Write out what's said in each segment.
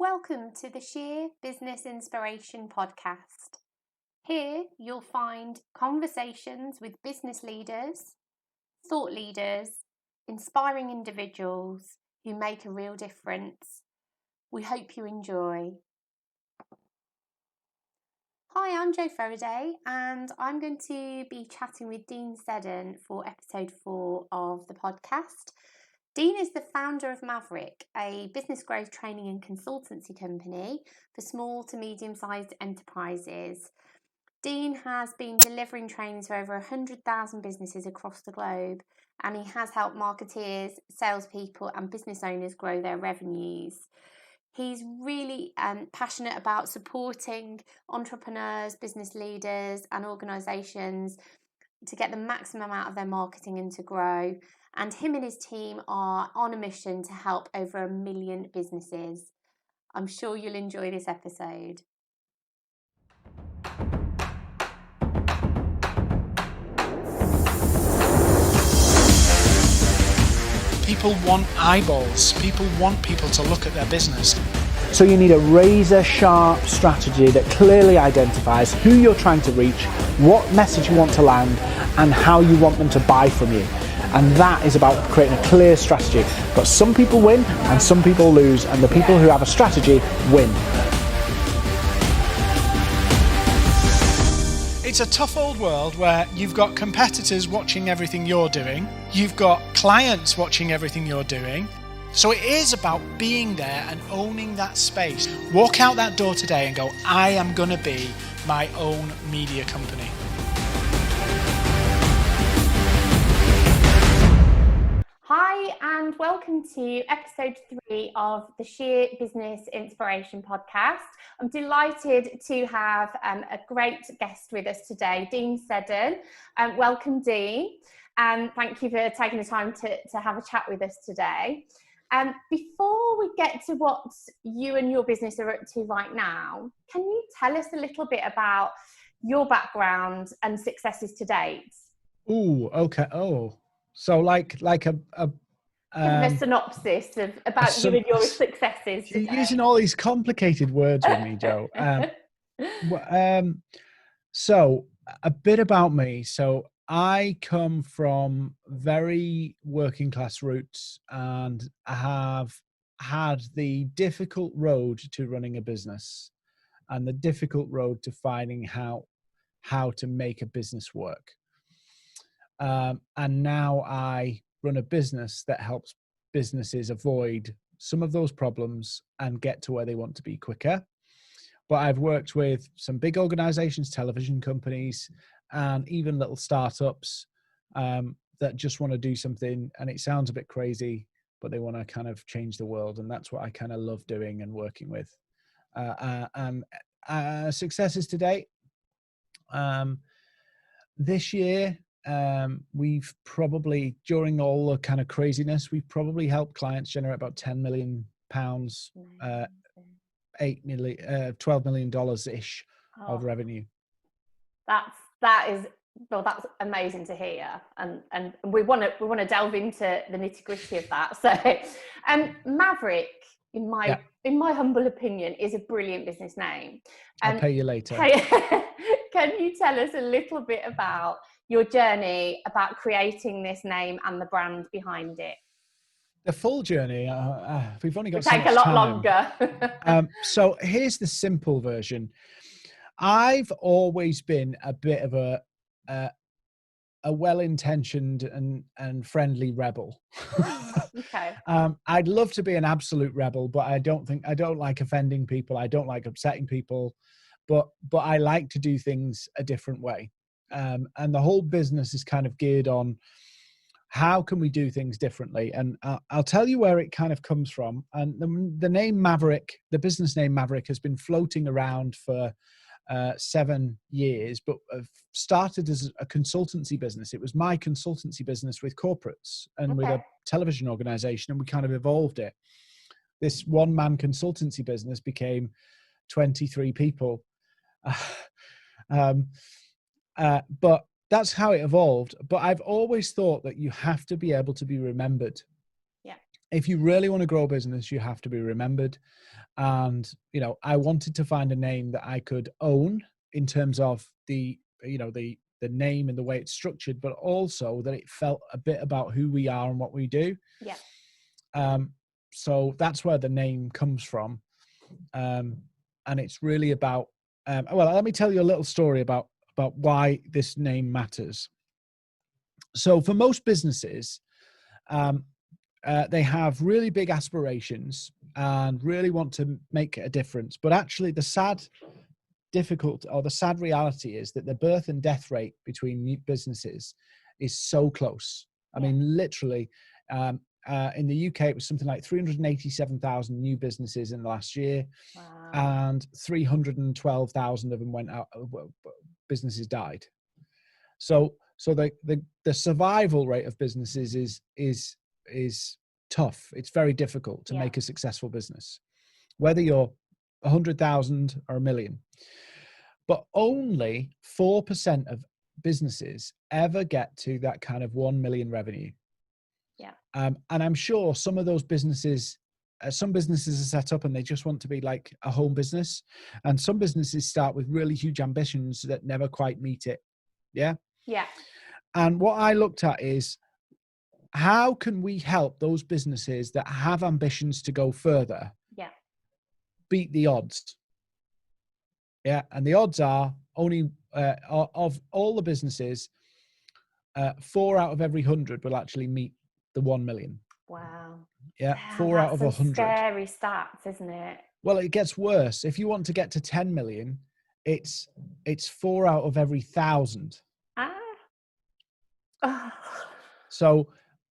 Welcome to the Sheer Business Inspiration podcast. Here you'll find conversations with business leaders, thought leaders, inspiring individuals who make a real difference. We hope you enjoy. Hi, I'm Jo Ferreday and I'm going to be chatting with Dean Seddon for episode 4 of the podcast. Dean is the founder of Maverick, a business growth training and consultancy company for small to medium-sized enterprises. Dean has been delivering trainings for over 100,000 businesses across the globe, and he has helped marketeers, salespeople and business owners grow their revenues. He's really passionate about supporting entrepreneurs, business leaders and organisations to get the maximum out of their marketing and to grow. And him and his team are on a mission to help over 1 million businesses. I'm sure you'll enjoy this episode. People want eyeballs. People want people to look at their business. So you need a razor-sharp strategy that clearly identifies who you're trying to reach, what message you want to land, and how you want them to buy from you. And that is about creating a clear strategy. But some people win and some people lose, and the people who have a strategy win. It's a tough old world where you've got competitors watching everything you're doing. You've got clients watching everything you're doing. So it is about being there and owning that space. Walk out that door today and go, I am going to be my own media company. Hi and welcome to episode 3 of the Sheer Business Inspiration podcast. I'm delighted to have a great guest with us today, Dean Seddon. Welcome, Dean, and thank you for taking the time to have a chat with us today. Before we get to what you and your business are up to right now, can you tell us a little bit about your background and successes to date? Ooh, okay. Oh, so like a Kind of a synopsis about you and your successes today. You're using all these complicated words with me, Jo. So a bit about me. So I come from very working class roots and have had the difficult road to running a business and the difficult road to finding how to make a business work. And now I run a business that helps businesses avoid some of those problems and get to where they want to be quicker. But I've worked with some big organizations, television companies, and even little startups that just want to do something, and it sounds a bit crazy, but they want to kind of change the world. And that's what I kind of love doing and working with. And successes to date. This year, we've probably, during all the kind of craziness, we've probably helped clients generate about £10 million, $12 million ish of revenue. That's amazing to hear, and we want to delve into the nitty gritty of that. So, Maverick, in my humble opinion, is a brilliant business name. I'll pay you later. Can you tell us a little bit about your journey, about creating this name and the brand behind it? The full journey, we've only got so much time. Take a lot longer. So here's the simple version. I've always been a bit of a well-intentioned and friendly rebel. Okay. I'd love to be an absolute rebel, but I don't like offending people. I don't like upsetting people, but I like to do things a different way. And the whole business is kind of geared on how can we do things differently. And I'll tell you where it kind of comes from. And the name Maverick, the business name Maverick, has been floating around for 7 years, but started as a consultancy business. It was my consultancy business with corporates and with a television organization, and we kind of evolved it. This one-man consultancy business became 23 people. But that's how it evolved. But I've always thought that you have to be able to be remembered. Yeah. if you really want to grow a business, you have to be remembered. And, I wanted to find a name that I could own in terms of the name and the way it's structured, but also that it felt a bit about who we are and what we do. Yeah. So that's where the name comes from. And it's really about, well, let me tell you a little story about why this name matters. So for most businesses, they have really big aspirations and really want to make a difference. But actually the sad reality is that the birth and death rate between new businesses is so close. I mean, literally, in the UK, it was something like 387,000 new businesses in the last year. Wow. And 312,000 of them went out, businesses died. So the survival rate of businesses is tough. It's very difficult to make a successful business, whether you're 100,000 or 1 million. But only 4% of businesses ever get to that kind of 1 million revenue. Yeah. And I'm sure some of those businesses, some businesses are set up and they just want to be like a home business. And some businesses start with really huge ambitions that never quite meet it. Yeah. Yeah. And what I looked at is, how can we help those businesses that have ambitions to go further beat the odds? Yeah. And the odds are only of all the businesses, 4 out of every 100 will actually meet the 1 million. Wow. Yeah. Damn, 4 out of 100. Scary stats, isn't it? Well, it gets worse. If you want to get to 10 million, it's 4 out of every 1,000. Oh. So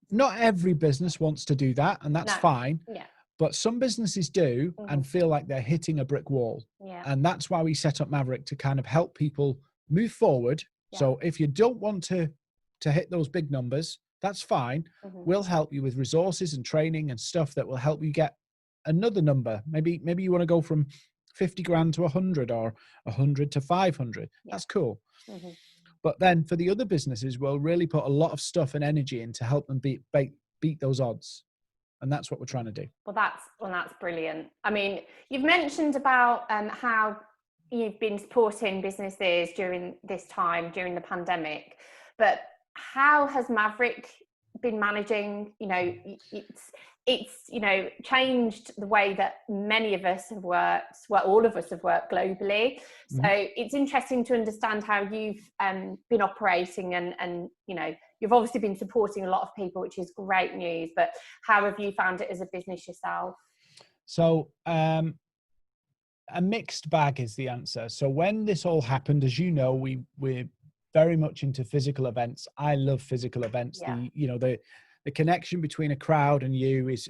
not every business wants to do that, and that's fine. Yeah. But some businesses do and feel like they're hitting a brick wall. Yeah. And that's why we set up Maverick, to kind of help people move forward. Yeah. So if you don't want to hit those big numbers, that's fine. We'll help you with resources and training and stuff that will help you get another number. Maybe you want to go from 50 grand to 100, or 100 to 500. Yeah. That's cool. But then for the other businesses, we'll really put a lot of stuff and energy in to help them beat those odds. And that's what we're trying to do. Well, that's brilliant. I mean, you've mentioned about how you've been supporting businesses during this time, during the pandemic, but how has Maverick been managing? It's changed the way that many of us have worked. Well, all of us have worked globally. So it's interesting to understand how you've been operating, and you've obviously been supporting a lot of people, which is great news. But how have you found it as a business yourself? So a mixed bag is the answer. So when this all happened, as you know, we're very much into physical events. I love physical events. Yeah. The connection between a crowd and you is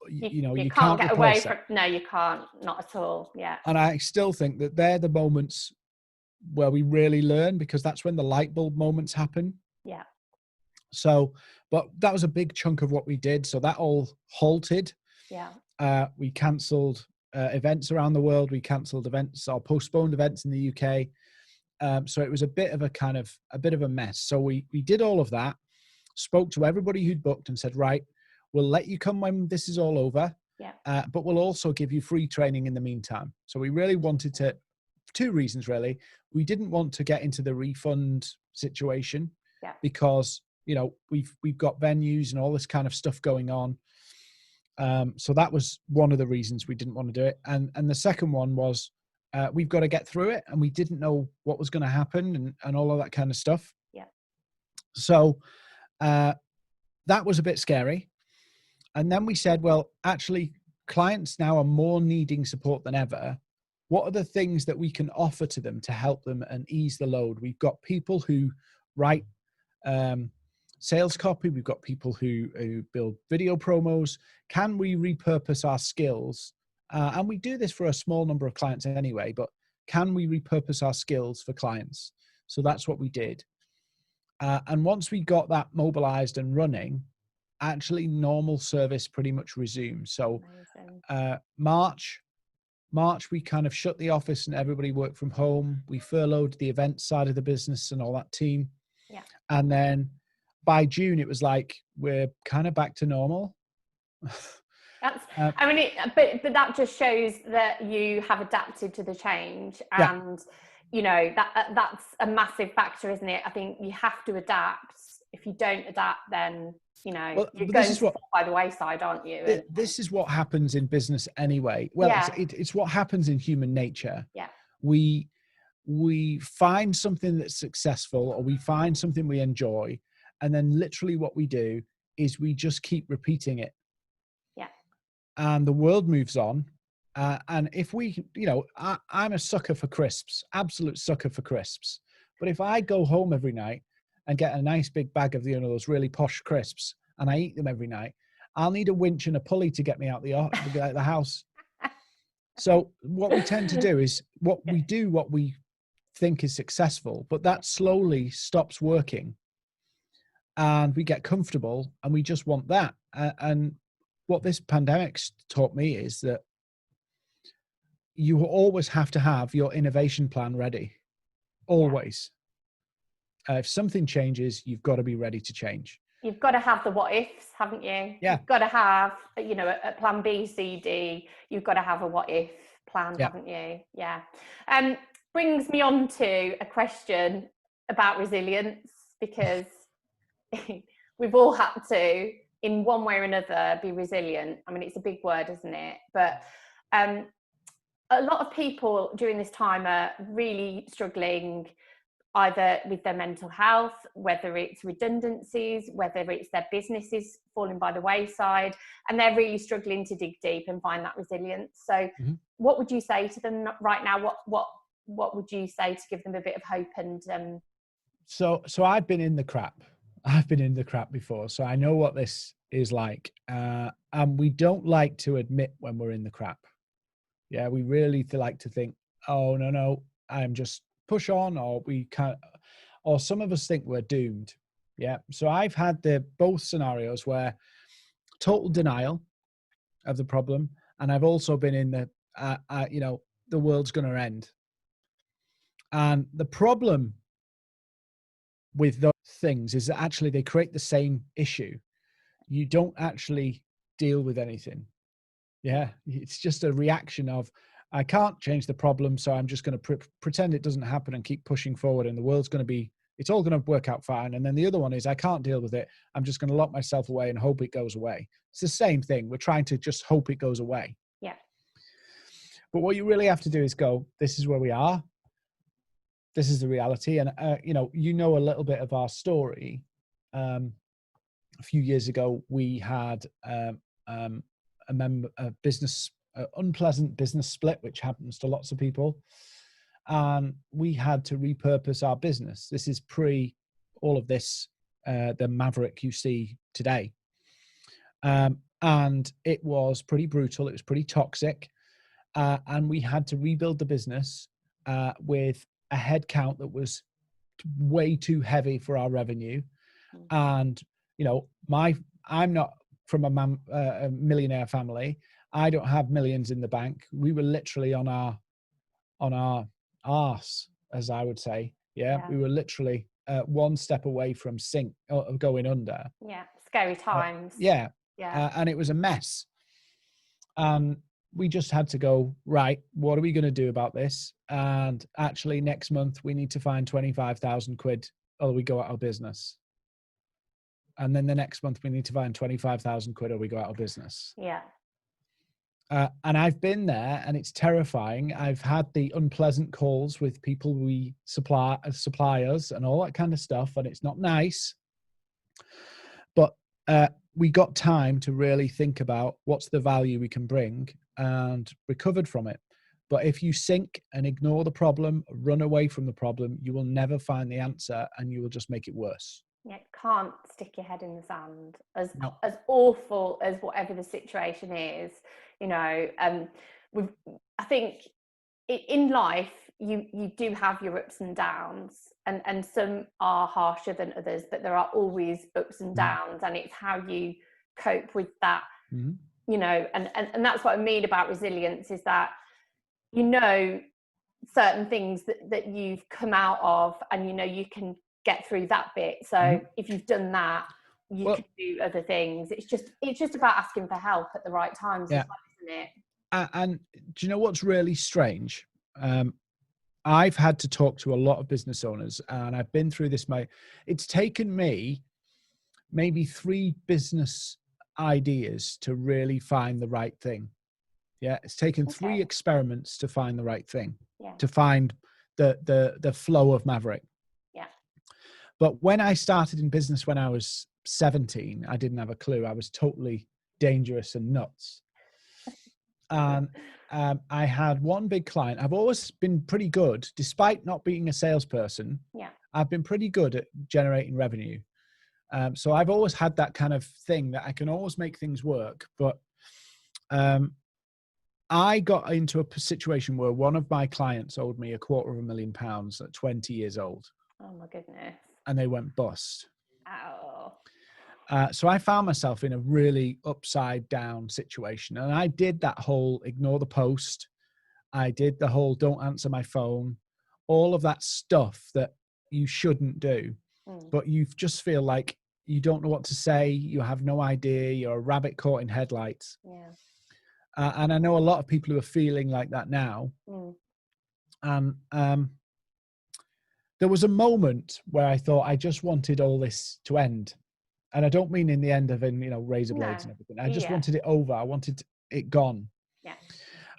you can't get away from. No, you can't, not at all. Yeah. And I still think that they're the moments where we really learn, because that's when the light bulb moments happen. Yeah. So, but that was a big chunk of what we did. So that all halted. Yeah. We cancelled events around the world. We cancelled events or postponed events in the UK. So it was a bit of a mess. So we did all of that, spoke to everybody who'd booked and said, right, we'll let you come when this is all over. Yeah. But we'll also give you free training in the meantime. So we really wanted to, for 2 reasons really. We didn't want to get into the refund situation, because, we've got venues and all this kind of stuff going on. So that was one of the reasons we didn't want to do it. And the second one was, we've got to get through it, and we didn't know what was going to happen and all of that kind of stuff. Yeah. So that was a bit scary. And then we said, well, actually, clients now are more needing support than ever. What are the things that we can offer to them to help them and ease the load? We've got people who write sales copy. We've got people who build video promos. Can we repurpose our skills? And we do this for a small number of clients anyway, but can we repurpose our skills for clients? So that's what we did. And once we got that mobilized and running, actually normal service pretty much resumed. So March, we kind of shut the office and everybody worked from home. We furloughed the event side of the business and all that team. Yeah. And then by June, it was like, we're kind of back to normal. That's, I mean, but that just shows that you have adapted to the change, and you know that's a massive factor, isn't it? I think you have to adapt. If you don't adapt, then you know you're going to fall by the wayside, aren't you? This is what happens in business anyway. Well, it's what happens in human nature. Yeah, we find something that's successful, or we find something we enjoy, and then literally what we do is we just keep repeating it. And the world moves on. And if we, you know, I'm a sucker for crisps, absolute sucker for crisps. But if I go home every night and get a nice big bag of those really posh crisps and I eat them every night, I'll need a winch and a pulley to get me out the house. So what we tend to do is what we think is successful, but that slowly stops working and we get comfortable and we just want that. And what this pandemic's taught me is that you always have to have your innovation plan ready. Always. If something changes, you've got to be ready to change. You've got to have the what ifs, haven't you? Yeah. You've got to have, you know, a plan B, C, D. You've got to have a what if plan, haven't you? Yeah. Brings me on to a question about resilience, because we've all had to, in one way or another, be resilient. I mean, it's a big word, isn't it? But a lot of people during this time are really struggling, either with their mental health, whether it's redundancies, whether it's their businesses falling by the wayside, and they're really struggling to dig deep and find that resilience. So what would you say to them right now? What would you say to give them a bit of hope? And So I've been in the crap. I've been in the crap before, so I know what this is like. And we don't like to admit when we're in the crap. Yeah, we really like to think, oh, no, I'm just push on, or we can't, or some of us think we're doomed. Yeah. So I've had both scenarios where total denial of the problem, and I've also been in the, the world's going to end. And the problem with those things is that actually they create the same issue. You don't actually deal with anything. Yeah. It's just a reaction of, I can't change the problem, so I'm just going to pretend it doesn't happen and keep pushing forward, and the world's going to it's all going to work out fine. And then the other one is, I can't deal with it. I'm just going to lock myself away and hope it goes away. It's the same thing. We're trying to just hope it goes away. Yeah. But what you really have to do is go, this is where we are. This is the reality. And, you know a little bit of our story. A few years ago, we had unpleasant business split, which happens to lots of people. And we had to repurpose our business. This is pre all of this, the Maverick you see today. And it was pretty brutal. It was pretty toxic. And we had to rebuild the business with a head count that was way too heavy for our revenue. And, you know, I'm not from a millionaire family. I don't have millions in the bank. We were literally on our arse, as I would say. Yeah. We were literally one step away from going under. Yeah. Scary times. Yeah. And it was a mess. We just had to go, right, what are we going to do about this? And actually next month we need to find 25,000 quid or we go out of business. And then the next month we need to find 25,000 quid or we go out of business. Yeah. And I've been there and it's terrifying. I've had the unpleasant calls with people we supply us and all that kind of stuff. And it's not nice, but we got time to really think about what's the value we can bring and recovered from it. But if you sink and ignore the problem, run away from the problem, you will never find the answer and you will just make it worse. Yeah, can't stick your head in the sand. As awful as whatever the situation is, you know. I think in life you do have your ups and downs, and some are harsher than others, but there are always ups and downs, and it's how you cope with that. You know, and that's what I mean about resilience, is that, you know, certain things that you've come out of, and you know you can get through that bit. So if you've done that, you can do other things. It's just about asking for help at the right times, yeah. as well, isn't it? And do you know what's really strange? I've had to talk to a lot of business owners, and I've been through this. It's taken me maybe 3 business ideas to really find the right thing. Yeah, it's taken 3 experiments to find the right thing, to find the flow of Maverick. Yeah. But when I started in business when I was 17, I didn't have a clue. I was totally dangerous and nuts. And I had one big client. I've always been pretty good, despite not being a salesperson. Yeah. I've been pretty good at generating revenue. So I've always had that kind of thing that I can always make things work. But I got into a situation where one of my clients owed me £250,000 at 20 years old. Oh my goodness. And they went bust. Ow. So I found myself in a really upside down situation. And I did that whole ignore the post. I did the whole don't answer my phone, all of that stuff that you shouldn't do. But you just feel like you don't know what to say. You have no idea. You're a rabbit caught in headlights. Yeah. And I know a lot of people who are feeling like that now. And there was a moment where I thought I just wanted all this to end. And I don't mean in the end of razor blades and everything. I just wanted it over. I wanted it gone. Yeah.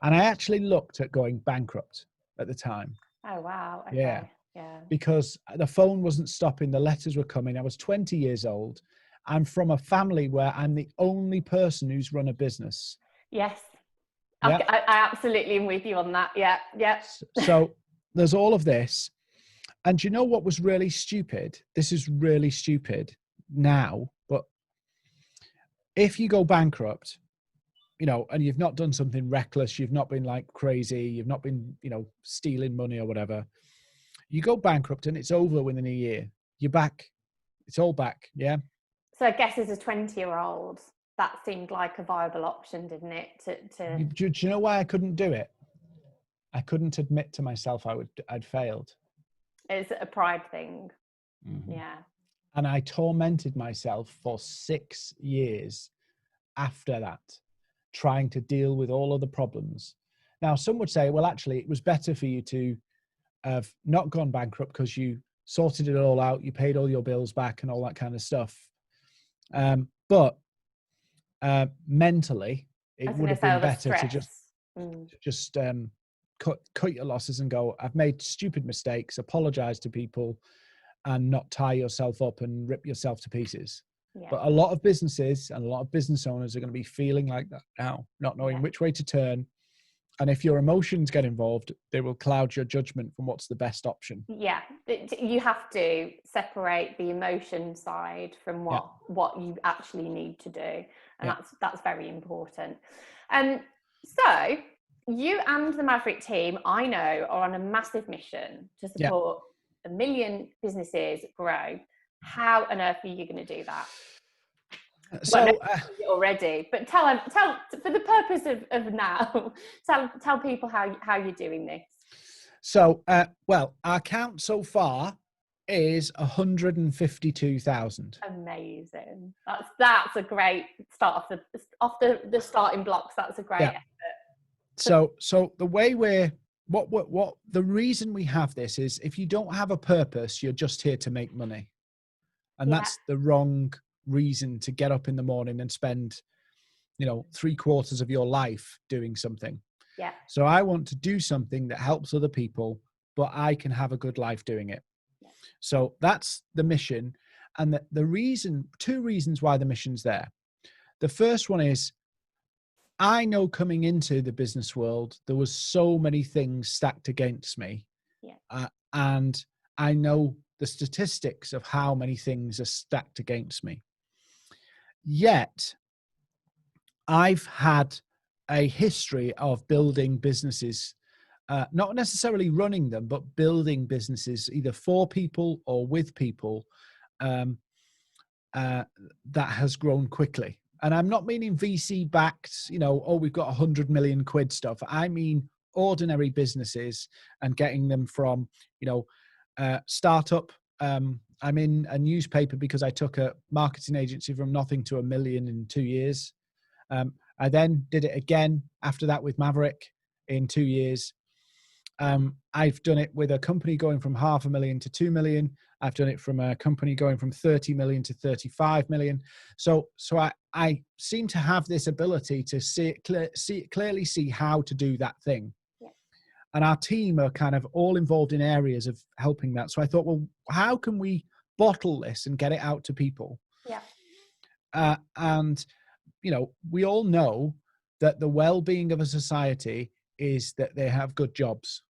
And I actually looked at going bankrupt at the time. Oh, wow. Okay. Yeah. Yeah. Because the phone wasn't stopping. The letters were coming. I was 20 years old. I'm from a family where I'm the only person who's run a business. Yes. Yeah. I absolutely am with you on that. Yeah. Yeah. So there's all of this. And you know what was really stupid? This is really stupid now, but if you go bankrupt, and you've not done something reckless, you've not been like crazy, you've not been, stealing money or whatever, you go bankrupt and it's over within a year. You're back. It's all back. Yeah. So I guess as a 20-year-old, that seemed like a viable option, didn't it? Do you know why I couldn't do it? I couldn't admit to myself I'd failed. It's a pride thing. Mm-hmm. Yeah. And I tormented myself for 6 years after that, trying to deal with all of the problems. Now, some would say, well, actually, it was better for you to have not gone bankrupt because you sorted it all out, you paid all your bills back and all that kind of stuff. But mentally, it would have been better to just cut your losses and go, I've made stupid mistakes, apologize to people, and not tie yourself up and rip yourself to pieces. Yeah. But a lot of businesses and a lot of business owners are going to be feeling like that now, not knowing which way to turn. And if your emotions get involved, they will cloud your judgment from what's the best option. Yeah, you have to separate the emotion side from what you actually need to do. And that's very important. So you and the Maverick team, I know, are on a massive mission to support 1 million businesses grow. How on earth are you going to do that? So already, but tell for the purpose of now, tell people how you're doing this. So, our count so far is 152,000. Amazing. That's a great start off the starting blocks. That's a great effort. So the way what the reason we have this is, if you don't have a purpose, you're just here to make money, and that's the wrong reason to get up in the morning and spend 3/4 of your life doing something. Yeah. So I want to do something that helps other people, but I can have a good life doing it. Yeah. So that's the mission. And the reason, 2 reasons why the mission's there. The first one is, I know coming into the business world, there was so many things stacked against me. Yeah. And I know the statistics of how many things are stacked against me. Yet, I've had a history of building businesses, not necessarily running them, but building businesses either for people or with people that has grown quickly. And I'm not meaning VC backed, we've got 100 million quid stuff. I mean ordinary businesses and getting them from, startup I'm in a newspaper because I took a marketing agency from nothing to 1 million in 2 years. I then did it again after that with Maverick in 2 years. I've done it with a company going from 500,000 to 2 million. I've done it from a company going from 30 million to 35 million. So I seem to have this ability to clearly see how to do that thing. Yeah. And our team are kind of all involved in areas of helping that. So I thought, well, how can we bottle this and get it out to people? Yeah. And, you know, we all know that the well-being of a society is that they have good jobs.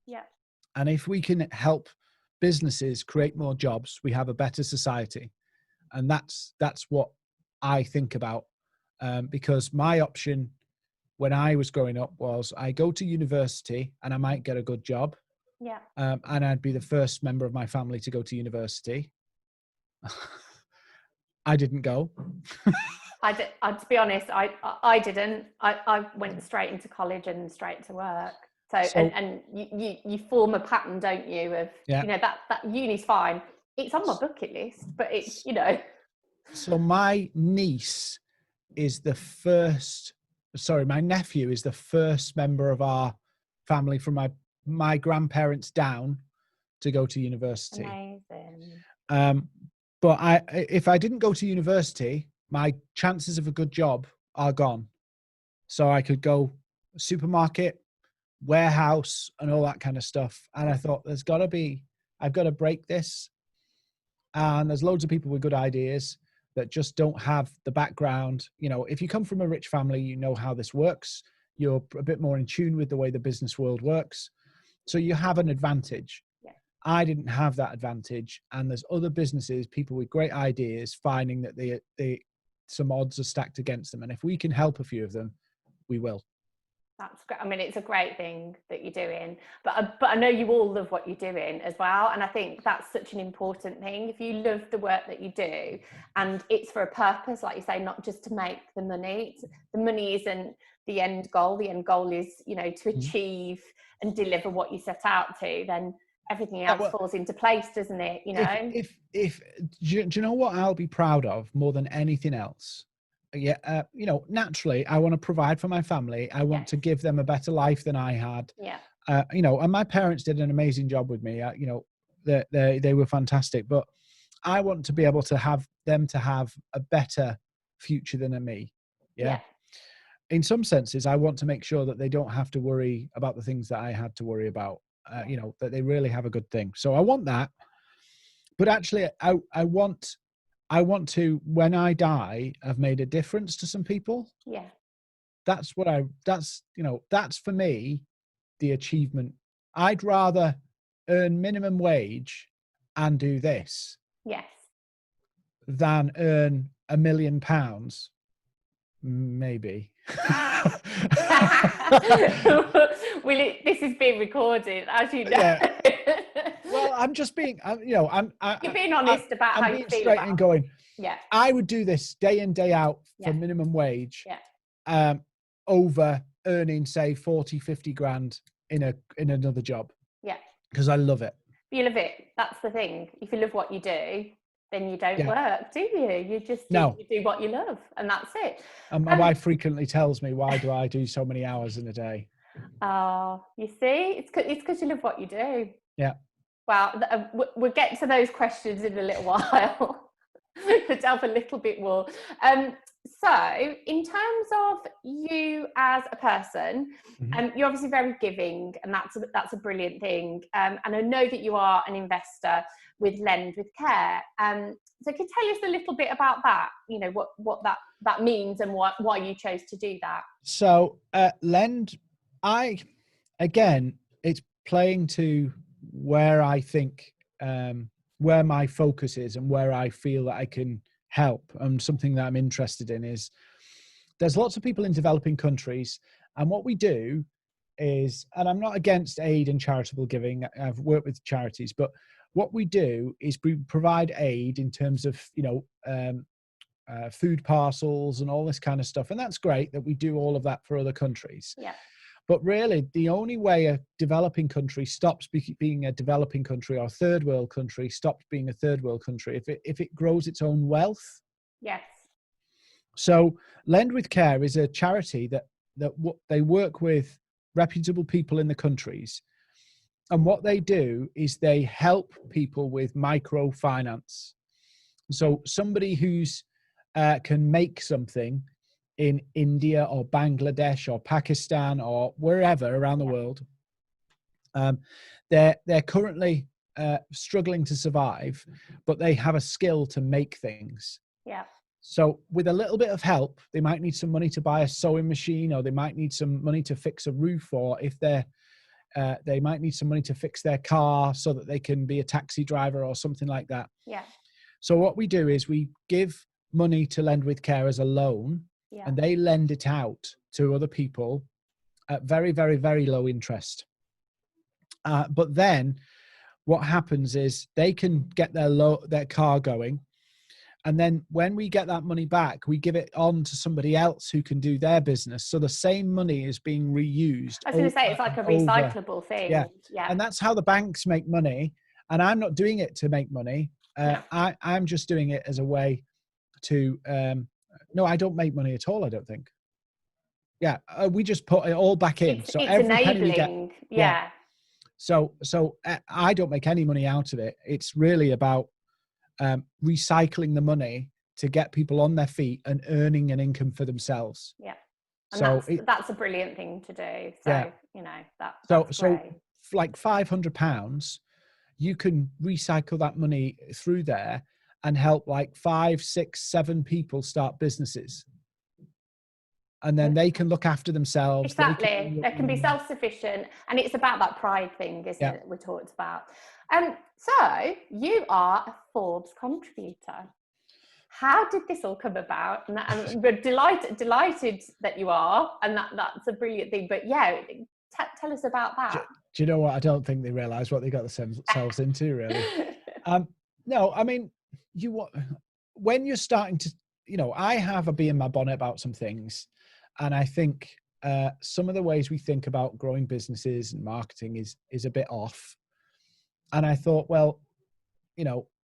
Yeah. And if we can help businesses create more jobs, we have a better society. And that's what I think about, because my option when I was growing up was I go to university and I might get a good job. Yeah. And I'd be the first member of my family to go to university. I didn't go. To be honest, I didn't. I went straight into college and straight to work. So and you form a pattern, don't you? Of you know that uni's fine. It's on my bucket list, but it's, you know. So my niece is the first. Sorry, my nephew is the first member of our family from my grandparents down to go to university. Amazing. But if I didn't go to university, my chances of a good job are gone. So I could go supermarket, warehouse, and all that kind of stuff. And I thought, I've got to break this. And there's loads of people with good ideas that just don't have the background. You know, if you come from a rich family, you know how this works. You're a bit more in tune with the way the business world works. So you have an advantage. Yeah. I didn't have that advantage. And there's other businesses, people with great ideas, finding that some odds are stacked against them. And if we can help a few of them, we will. That's great. I mean, it's a great thing that you're doing, but I know you all love what you're doing as well. And I think that's such an important thing. If you love the work that you do and it's for a purpose, like you say, not just to make the money, the money isn't the end goal. The end goal is, you know, to achieve and deliver what you set out to, then everything else falls into place, doesn't it? You know, if do you know what I'll be proud of more than anything else? Yeah, you know, naturally, I want to provide for my family. I want to give them a better life than I had. Yeah. You know, and my parents did an amazing job with me. You know, they were fantastic. But I want to be able to have them to have a better future than me. Yeah. In some senses, I want to make sure that they don't have to worry about the things that I had to worry about. You know, that they really have a good thing. So I want that. But actually, I want to, when I die, have made a difference to some people. Yeah. That's for me, the achievement. I'd rather earn minimum wage and do this. Yes. Than earn £1 million, maybe. This is being recorded, as you know. Yeah. Well, I'm just being, you're being honest about how you feel straight and going. Yeah. I would do this day in, day out for minimum wage. Yeah. Over earning, say, 40, 50 grand in another job. Yeah. Because I love it. You love it. That's the thing. If you love what you do, then you don't work, do you? You just you do what you love, and that's it. And my wife frequently tells me, why do I do so many hours in a day? Oh, you see, it's because you love what you do. Yeah. Well, we'll get to those questions in a little while. To delve a little bit more. So, in terms of you as a person, you're obviously very giving, and that's a brilliant thing. And I know that you are an investor with Lend with Care. So, can you tell us a little bit about that? You know, what that means and why you chose to do that. So, Lend, it's playing to where I think, where my focus is and where I feel that I can help. And something that I'm interested in is there's lots of people in developing countries. And what we do is, and I'm not against aid and charitable giving. I've worked with charities, but what we do is we provide aid in terms of, food parcels and all this kind of stuff. And that's great that we do all of that for other countries. Yeah. But really, the only way a developing country stops being a developing country, or a third world country stops being a third world country, if it grows its own wealth. Yes. So Lend with Care is a charity that they work with reputable people in the countries. And what they do is they help people with microfinance. So somebody who's can make something in India or Bangladesh or Pakistan or wherever around the world, they're currently struggling to survive, but they have a skill to make things. Yeah. So with a little bit of help, they might need some money to buy a sewing machine, or they might need some money to fix a roof, or if they might need some money to fix their car so that they can be a taxi driver or something like that. Yeah. So what we do is we give money to Lend with Care as a loan, and they lend it out to other people at very, very, very low interest. But then what happens is they can get their car going. And then when we get that money back, we give it on to somebody else who can do their business. So the same money is being reused. I was going to say, it's like a recyclable thing. Yeah. Yeah. And that's how the banks make money. And I'm not doing it to make money. I'm just doing it as a way to, no, I don't make money at all, I don't think. Yeah. We just put it all back in. It's every enabling. penny we get, Yeah. So I don't make any money out of it. It's really about recycling the money to get people on their feet and earning an income for themselves. Yeah. And so that's a brilliant thing to do. So, yeah. that's so great. like £500, you can recycle that money through there and help like 5, 6, 7 people start businesses. And then they can look after themselves. Exactly. They can be self-sufficient. And it's about that pride thing, isn't it, we talked about. So you are a Forbes contributor. How did this all come about? And we're delighted that you are, and that's a brilliant thing. But yeah, tell us about that. Do you know what? I don't think they realise what they got themselves into, really. No, I mean, when you're starting to, I have a bee in my bonnet about some things. And I think some of the ways we think about growing businesses and marketing is a bit off. And I thought, well,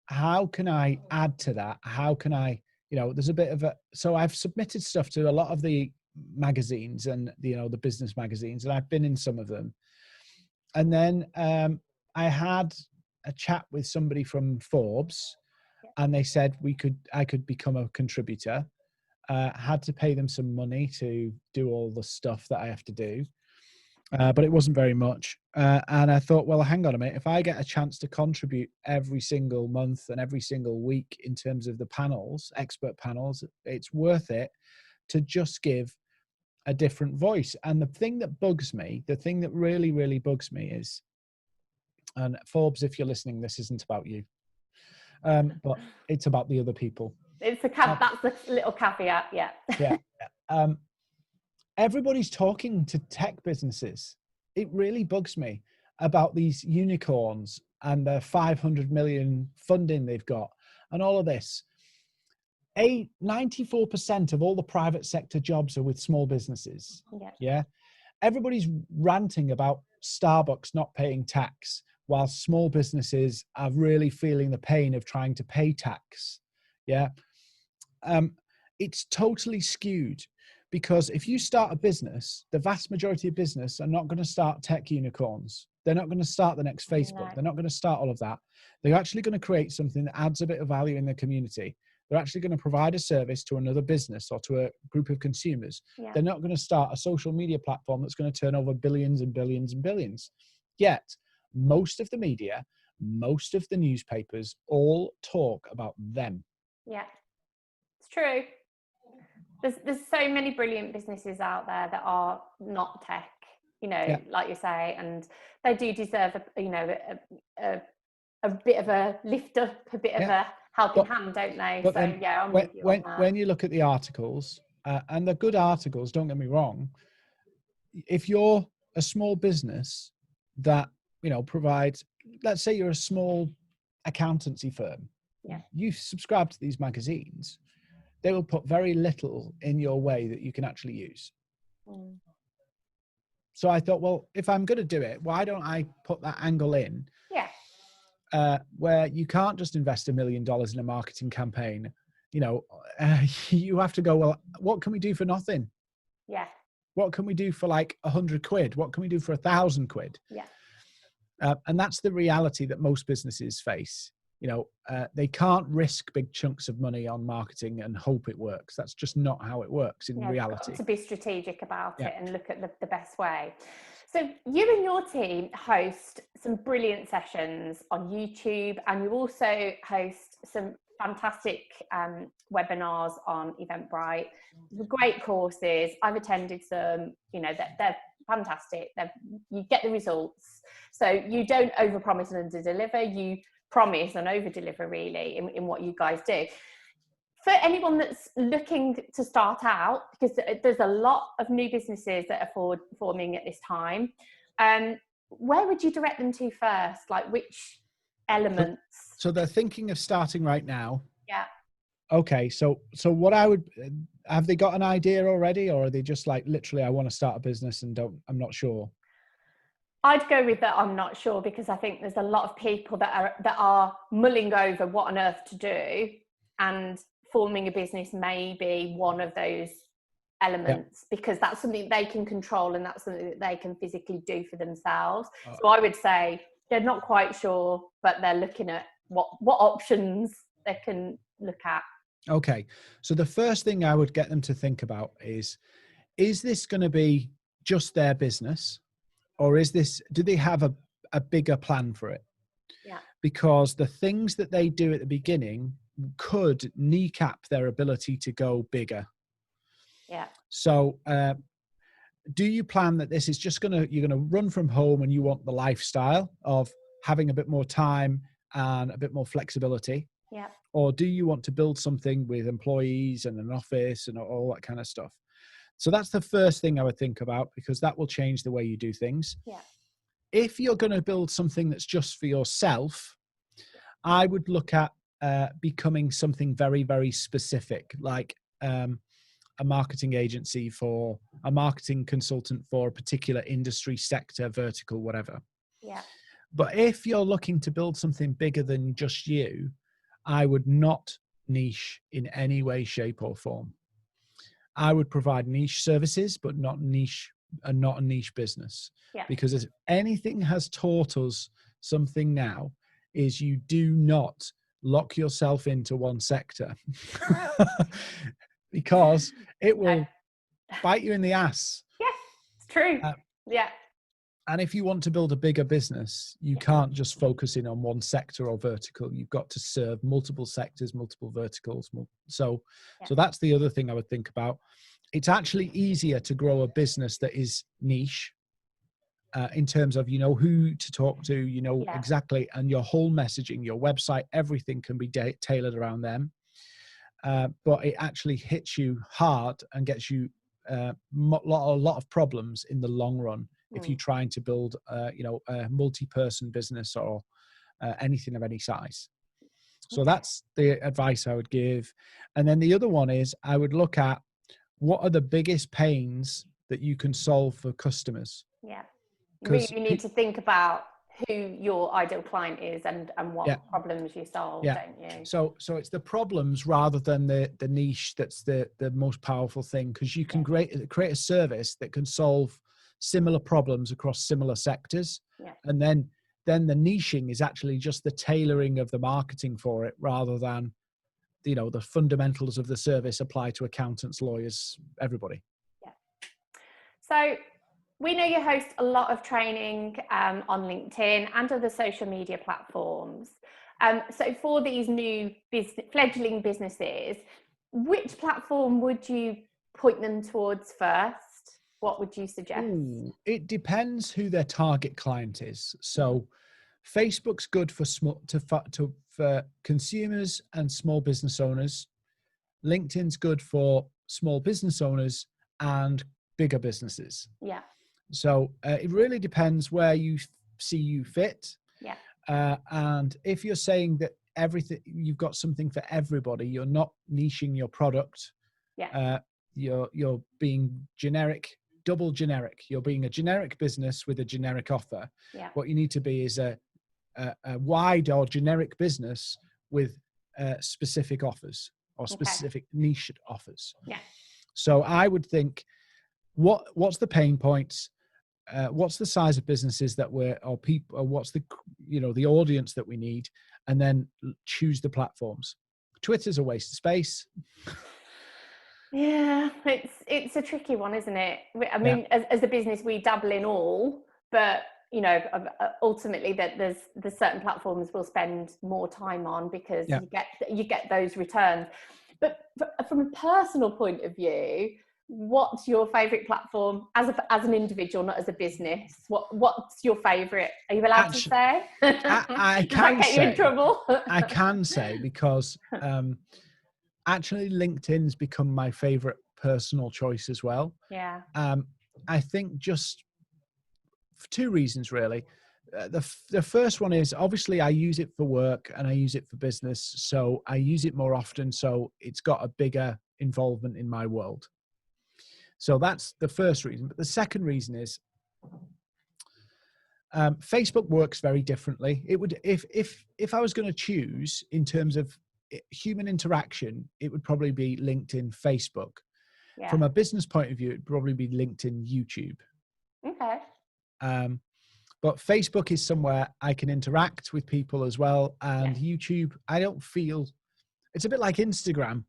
how can I add to that? How can I, there's a bit of so I've submitted stuff to a lot of the magazines and, the business magazines, and I've been in some of them. And then I had a chat with somebody from Forbes, and they said I could become a contributor. Had to pay them some money to do all the stuff that I have to do. But it wasn't very much. And I thought, well, hang on a minute. If I get a chance to contribute every single month and every single week in terms of the panels, expert panels, it's worth it to just give a different voice. And the thing that bugs me, the thing that really, really bugs me is, and Forbes, if you're listening, this isn't about you, but it's about the other people. It's that's the little caveat, yeah. Yeah. Everybody's talking to tech businesses. It really bugs me about these unicorns and the 500 million funding they've got and all of this. 94% of all the private sector jobs are with small businesses. Yeah. Everybody's ranting about Starbucks not paying tax, while small businesses are really feeling the pain of trying to pay tax. Yeah. It's totally skewed, because if you start a business, the vast majority of business are not going to start tech unicorns. They're not going to start the next Facebook. No. They're not going to start all of that. They're actually going to create something that adds a bit of value in their community. They're actually going to provide a service to another business or to a group of consumers. Yeah. They're not going to start a social media platform that's going to turn over billions and billions and billions. Yet, most of the media, most of the newspapers all talk about them. Yeah, it's true. There's so many brilliant businesses out there that are not tech, like you say, and they do deserve a bit of a lift up, a bit of a helping hand, don't they? So then, I'm with you on that. When you look at the articles, and the good articles, don't get me wrong, if you're a small business that provides, let's say you're a small accountancy firm, you subscribe to these magazines, they will put very little in your way that you can actually use. So I thought, well, if I'm going to do it, why don't I put that angle in? Yeah. Where you can't just invest $1 million in a marketing campaign. You have to go, well, what can we do for nothing? Yeah. What can we do for like 100 quid? What can we do for 1,000 quid? Yeah. And that's the reality that most businesses face. They can't risk big chunks of money on marketing and hope it works. That's just not how it works in reality. Got to be strategic about Yeah. it and look at the best way. So you and your team host some brilliant sessions on YouTube, and you also host some fantastic webinars on Eventbrite. Great courses. I've attended some. They're fantastic. You get the results. So you don't overpromise and underdeliver. You promise and over-deliver, really, in what you guys do. For anyone that's looking to start out, because there's a lot of new businesses that are forming at this time, where would you direct them to first? Like which elements? So they're thinking of starting right now. Yeah. Okay. So what have they got an idea already, or are they just like, literally, I want to start a business and I'm not sure? I'd go with that. I'm not sure, because I think there's a lot of people that are mulling over what on earth to do, and forming a business may be one of those elements, because that's something they can control and that's something that they can physically do for themselves. So I would say they're not quite sure, but they're looking at what options they can look at. Okay. So the first thing I would get them to think about is this going to be just their business, or do they have a bigger plan for it? Yeah. Because the things that they do at the beginning could kneecap their ability to go bigger. Yeah. So do you plan that this is just you're going to run from home and you want the lifestyle of having a bit more time and a bit more flexibility? Yeah. Or do you want to build something with employees and an office and all that kind of stuff? So that's the first thing I would think about, because that will change the way you do things. Yeah. If you're going to build something that's just for yourself, I would look at becoming something very, very specific, like a marketing agency for a marketing consultant for a particular industry, sector, vertical, whatever. Yeah. But if you're looking to build something bigger than just you, I would not niche in any way, shape, or form. I would provide niche services, but not a niche business. Yeah. Because if anything has taught us something now, is you do not lock yourself into one sector because it will bite you in the ass. Yes, it's true. Yeah. And if you want to build a bigger business, you can't just focus in on one sector or vertical. You've got to serve multiple sectors, multiple verticals. So that's the other thing I would think about. It's actually easier to grow a business that is niche in terms of, who to talk to, exactly. And your whole messaging, your website, everything can be tailored around them. But it actually hits you hard and gets you a lot of problems in the long run. If you're trying to build, a multi-person business or anything of any size. So that's the advice I would give. And then the other one is I would look at what are the biggest pains that you can solve for customers. Yeah. You need to think about who your ideal client is and what problems you solve, don't you? So it's the problems rather than the niche that's the most powerful thing, because you can create a service that can solve similar problems across similar sectors. Yeah. And then the niching is actually just the tailoring of the marketing for it, rather than, the fundamentals of the service apply to accountants, lawyers, everybody. Yeah. So we know you host a lot of training on LinkedIn and other social media platforms. So for these new fledgling businesses, which platform would you point them towards first? What would you suggest? It depends who their target client is. So Facebook's good for for consumers and small business owners. LinkedIn's good for small business owners and bigger businesses. Yeah. So it really depends where you see you fit. Yeah. And if you're saying that you've got something for everybody, you're not niching your product. Yeah. You're being generic. double generic. You're being a generic business with a generic offer. Yeah. What you need to be is a wide or generic business with specific offers or specific niche offers. Yeah. So I would think, what's the pain points? What's the size of businesses that we're, or people, or what's the, the audience that we need, and then choose the platforms. Twitter's a waste of space. Yeah, it's a tricky one, isn't it? I mean, as a business, we dabble in all, but ultimately that there's certain platforms we'll spend more time on because you get those returns. But from a personal point of view, what's your favorite platform as an individual, not as a business? What's your favorite? Are you allowed to say? I Does that get you in trouble? I can say, because actually LinkedIn's become my favorite personal choice as well. Yeah. I think just for two reasons, really. The first one is, obviously I use it for work and I use it for business, so I use it more often, so it's got a bigger involvement in my world. So that's the first reason. But the second reason is Facebook works very differently. It would, if I was going to choose in terms of human interaction, it would probably be LinkedIn, Facebook. Yeah. From a business point of view, it'd probably be LinkedIn, YouTube. Okay. But Facebook is somewhere I can interact with people as well. And YouTube, I don't feel, it's a bit like Instagram.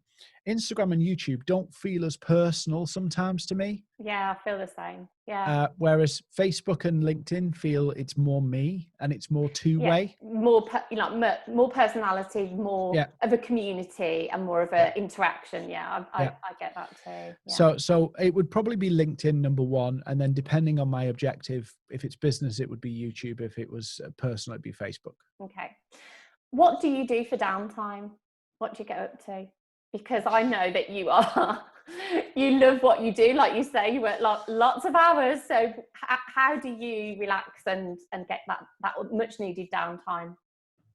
Instagram and YouTube don't feel as personal sometimes to me. Yeah, I feel the same. Yeah. Whereas Facebook and LinkedIn feel it's more me and it's more two-way. Yeah. More personality, more of a community and more of an interaction. Yeah, I get that too. Yeah. So it would probably be LinkedIn number one, and then depending on my objective, if it's business, it would be YouTube. If it was personal, it'd be Facebook. Okay. What do you do for downtime? What do you get up to? Because I know that you love what you do. Like you say, you work lots of hours. So how do you relax and get that much needed downtime?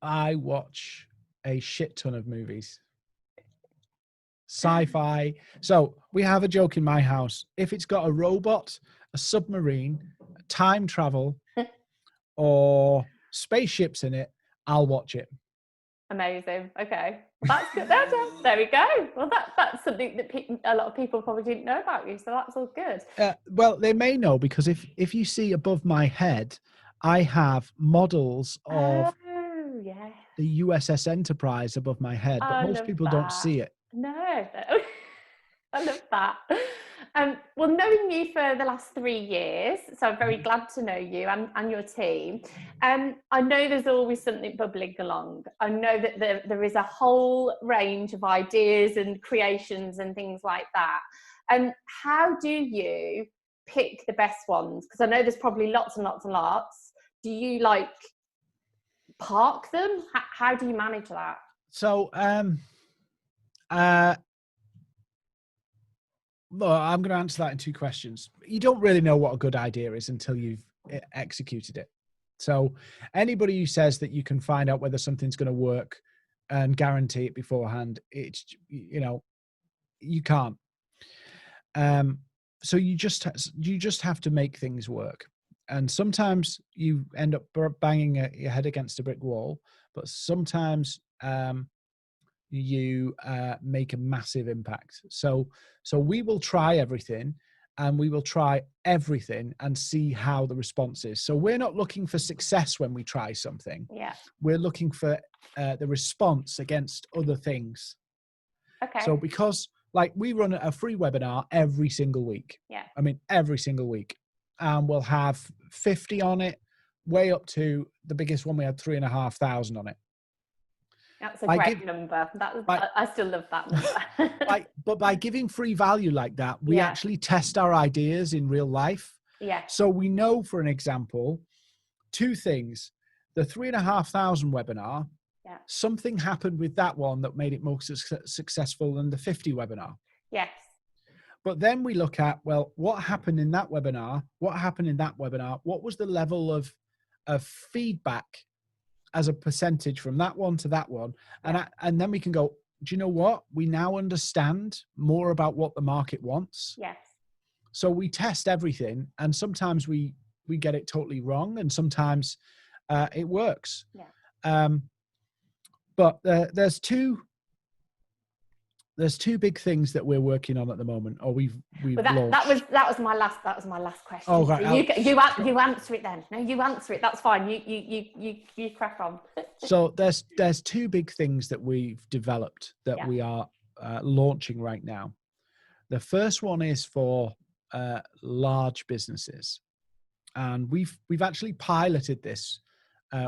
I watch a shit ton of movies. Sci-fi. So we have a joke in my house. If it's got a robot, a submarine, time travel, or spaceships in it, I'll watch it. Amazing. Okay, that's good. There we go. Well, that's something that a lot of people probably didn't know about you, so that's all good. Well, they may know, because if you see above my head, I have models of the USS Enterprise above my head, but most people don't see it. No, I love that. Well, knowing you for the last 3 years, so I'm very glad to know you and your team. I know there's always something bubbling along. I know that there is a whole range of ideas and creations and things like that. How do you pick the best ones? Because I know there's probably lots and lots and lots. Do you park them? How do you manage that? So, well, I'm going to answer that in two questions. You don't really know what a good idea is until you've executed it. So anybody who says that you can find out whether something's going to work and guarantee it beforehand, it's, you can't. So you just have to make things work. And sometimes you end up banging your head against a brick wall, but sometimes you make a massive impact. So we will try everything, and we will try everything and see how the response is. So we're not looking for success when we try something. Yeah. We're looking for the response against other things. Okay. So because we run a free webinar every single week. Yeah. I mean, every single week. And we'll have 50 on it, way up to the biggest one we had 3,500 on it. That's a great number. I still love that number. But by giving free value like that, we actually test our ideas in real life. Yeah. So we know, for an example, two things. The 3,500 webinar, something happened with that one that made it more successful than the 50 webinar. Yes. But then we look at, well, what happened in that webinar? What happened in that webinar? What was the level of feedback as a percentage from that one to that one? And then we can go, do you know what? We now understand more about what the market wants. Yes. So we test everything, and sometimes we get it totally wrong, and sometimes it works. Yeah. But there's two big things that we're working on at the moment, or we've launched. That was my last question. Oh, right. So you answer it then. No, you answer it. That's fine. You crack on. So there's two big things that we've developed that we are launching right now. The first one is for large businesses, and we've actually piloted this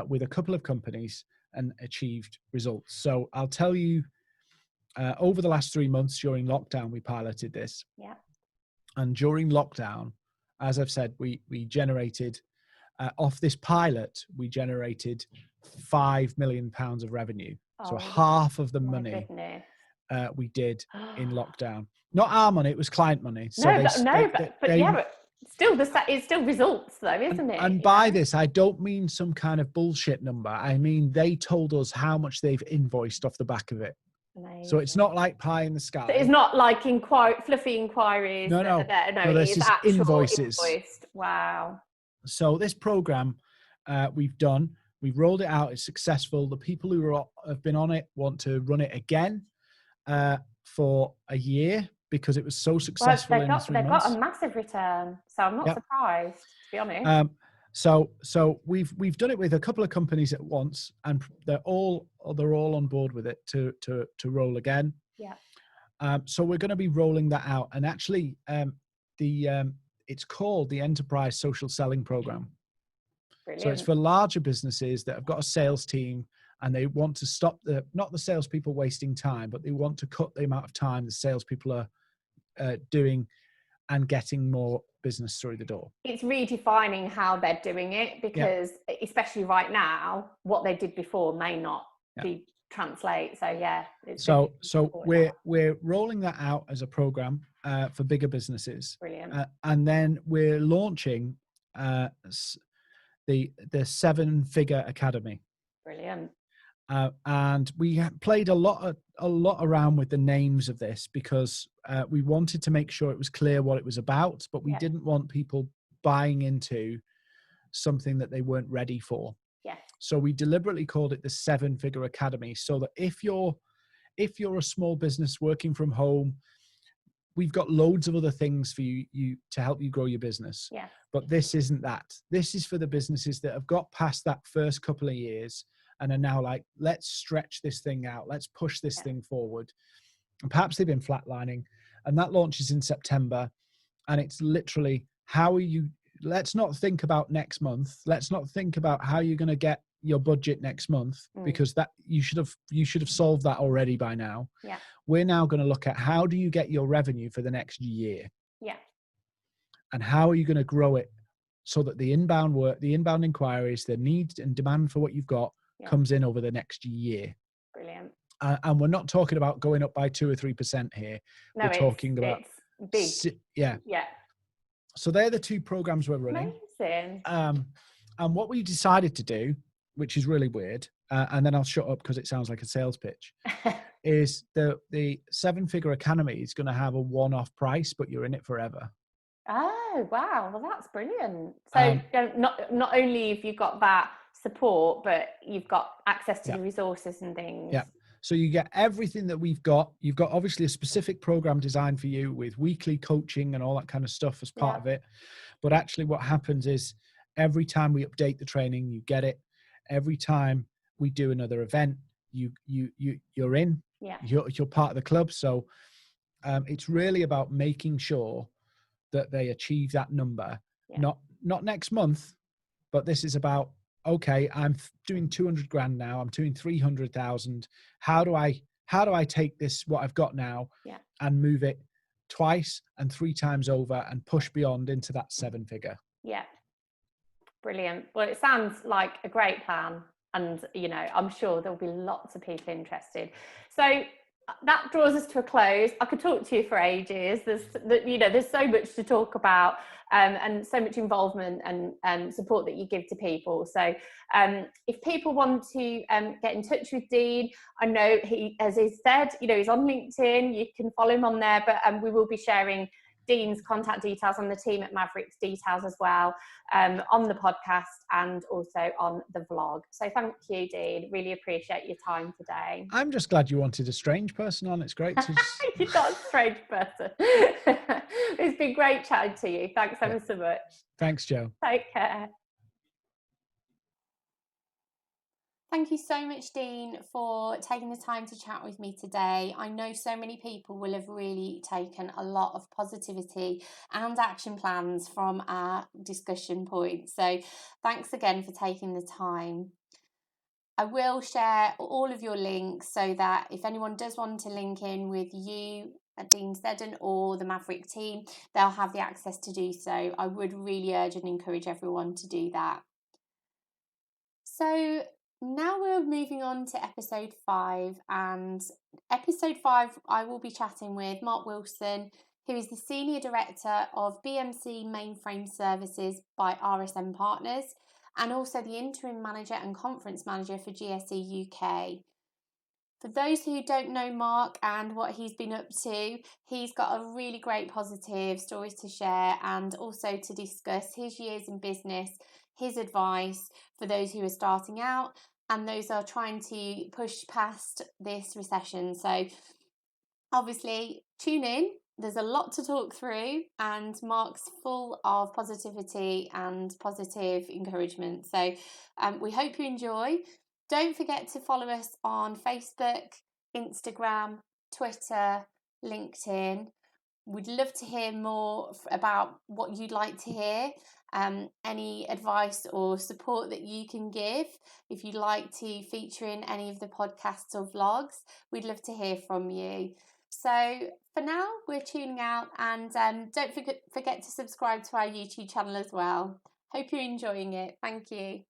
with a couple of companies and achieved results. So I'll tell you, over the last 3 months during lockdown, we piloted this. Yeah. And during lockdown, as I've said, we generated off this pilot, we generated £5 million of revenue. So half of the money we did in lockdown. Not our money; it was client money. So but still, it's still results, though, isn't it? And by this, I don't mean some kind of bullshit number. I mean they told us how much they've invoiced off the back of it. Amazing. So it's not like pie in the sky. So it's not like fluffy inquiries. No, this is actual invoices. Invoiced. Wow. So this program we've rolled it out. It's successful. The people who have been on it want to run it again for a year because it was so successful in 3 months. They've got a massive return, so I'm not surprised, to be honest. So we've done it with a couple of companies at once, and they're all on board with it to roll again. Yeah. So we're going to be rolling that out, and actually, it's called the Enterprise Social Selling Program. Brilliant. So it's for larger businesses that have got a sales team, and they want to stop not the salespeople wasting time, but they want to cut the amount of time the salespeople are doing and getting more business through the door. It's redefining how they're doing it, because especially right now, what they did before may not be translate. So we're rolling that out as a program for bigger businesses. Brilliant. And then we're launching the 7-Figure Academy. Brilliant. And we played a lot around with the names of this because we wanted to make sure it was clear what it was about, but we didn't want people buying into something that they weren't ready for. Yeah. So we deliberately called it the 7-Figure Academy, so that if you're a small business working from home, we've got loads of other things for you to help you grow your business. Yeah. But this isn't that. This is for the businesses that have got past that first couple of years and are now like, let's stretch this thing out. Let's push this thing forward. And perhaps they've been flatlining, and that launches in September. And it's literally, let's not think about next month. Let's not think about how you're going to get your budget next month, because that you should have solved that already by now. Yeah. We're now going to look at how do you get your revenue for the next year? Yeah. And how are you going to grow it so that the inbound work, the inbound inquiries, the need and demand for what you've got comes in over the next year. Brilliant. And we're not talking about going up by 2 or 3% here. No, we're talking about it's big. Yeah. So they're the two programs we're running. Amazing. And what we decided to do, which is really weird, and then I'll shut up because it sounds like a sales pitch, is the 7-Figure Academy is going to have a one-off price, but you're in it forever. Oh, wow. Well, that's brilliant. So not only have you got that support, but you've got access to the resources and things. Yeah. So you get everything that we've got. You've got obviously a specific program designed for you with weekly coaching and all that kind of stuff as part of it. But actually what happens is every time we update the training, you get it. Every time we do another event, you're in. Yeah. You're part of the club. So it's really about making sure that they achieve that number. Yeah. Not next month, but this is about, okay, I'm doing 200 grand now. I'm doing 300,000. How do I take this, what I've got now, and move it twice and 3 times over and push beyond into that 7-figure? Yeah. Brilliant. Well, it sounds like a great plan, and I'm sure there'll be lots of people interested. So that draws us to a close. I could talk to you for ages. There's so much to talk about, and so much involvement and support that you give to people. So if people want to get in touch with Dean, I know as he said, he's on LinkedIn. You can follow him on there, but we will be sharing Dean's contact details and the team at Maverick's details as well, on the podcast and also on the vlog. So thank you, Dean. Really appreciate your time today. I'm just glad you wanted a strange person on. It's great to... You're not a strange person. It's been great chatting to you. Thanks ever so much. Thanks, Jo. Take care. Thank you so much, Dean, for taking the time to chat with me today. I know so many people will have really taken a lot of positivity and action plans from our discussion points. So thanks again for taking the time. I will share all of your links so that if anyone does want to link in with you at Dean Seddon or the Maverick team, they'll have the access to do so. I would really urge and encourage everyone to do that. So now we're moving on to episode 5, and episode 5 I will be chatting with Mark Wilson, who is the Senior Director of BMC Mainframe Services by RSM Partners, and also the Interim Manager and Conference Manager for GSE UK. For those who don't know Mark and what he's been up to, he's got a really great positive stories to share and also to discuss his years in business, his advice for those who are starting out and those are trying to push past this recession. So obviously tune in. There's a lot to talk through and Mark's full of positivity and positive encouragement. So we hope you enjoy. Don't forget to follow us on Facebook, Instagram, Twitter, LinkedIn. We'd love to hear more about what you'd like to hear, any advice or support that you can give. If you'd like to feature in any of the podcasts or vlogs, we'd love to hear from you. So for now, we're tuning out, and don't forget to subscribe to our YouTube channel as well. Hope you're enjoying it. Thank you.